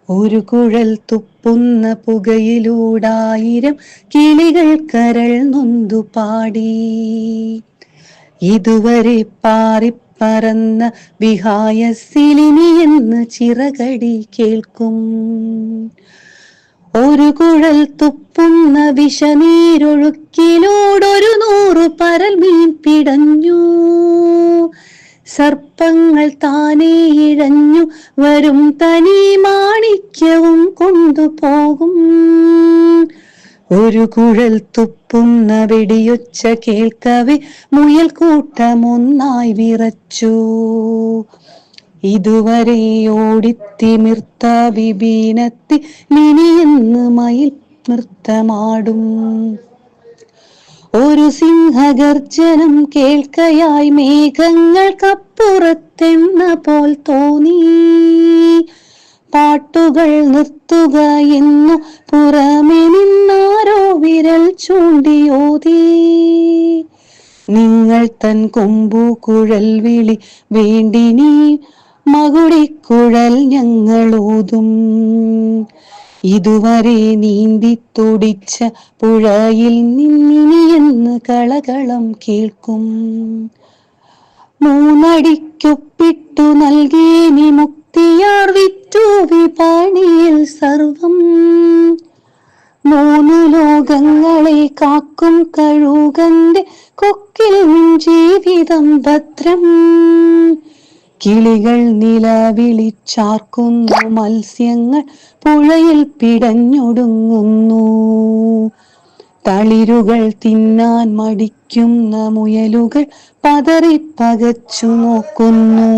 ഒരു കുഴൽ തുപ്പുന്ന പുകയിലൂടായിരം കിളികൾ കരൾ നൊന്തു പാടി. ഇതുവരെ പാറിപ്പറന്ന വിഹായസിലിനി എന്ന് ചിറകടി കേൾക്കും. ഒരു കുഴൽ തുപ്പുന്ന വിഷനീരൊഴുക്കിലൂടൊരു 100 പരൽ മീൻ പിടഞ്ഞു. സർപ്പങ്ങൾ താനേ ഇഴഞ്ഞു വരും, തനി മാണിക്യവും കൊണ്ടുപോകും. ഒരു കുഴൽ തുപ്പുന്ന വെടിയൊച്ച കേൾക്കവേ മുയൽ കൂട്ടമൊന്നായി വിറച്ചു. ഇതുവരെ ഓടിത്തിമിർത്ത വിപീനത്തിൽ ഇനിയെന്ന് മയിൽ നൃത്തമാടും. ഒരു സിംഹഗർജനം കേൾക്കയായി മേഘങ്ങൾക്കപ്പുറത്തെന്ന പോൽ തോന്നി. പാട്ടുകൾ നിർത്തുക എന്നു പുറമെ നിന്നാരോ വിരൽ ചൂണ്ടിയോതി. നിങ്ങൾ തൻ കൊമ്പു കുഴൽ വിളി വേണ്ടിനി മകുടിക്കുഴൽ ഞങ്ങളോതും. ഇതുവരെ നീന്തി തുടിച്ച പുഴയിൽ നിന്നിനിയെന്ന് കളകളം കേൾക്കും. 3 അടിക്കൊപ്പിട്ടു നൽകിയേനി മുക്തിയാർ വിറ്റു വിപണിയിൽ സർവം. 3 ലോകങ്ങളെ കാക്കും കഴുകന്റെ കൊക്കിൽ ജീവിതം ഭദ്രം. കിളികൾ നിലവിളിച്ചാർക്കുന്നു, മത്സ്യങ്ങൾ പുഴയിൽ പിടഞ്ഞൊടുങ്ങുന്നു. തളിരുകൾ തിന്നാൻ മടിക്കുന്ന മുയലുകൾ പതറിപ്പകച്ചു നോക്കുന്നു.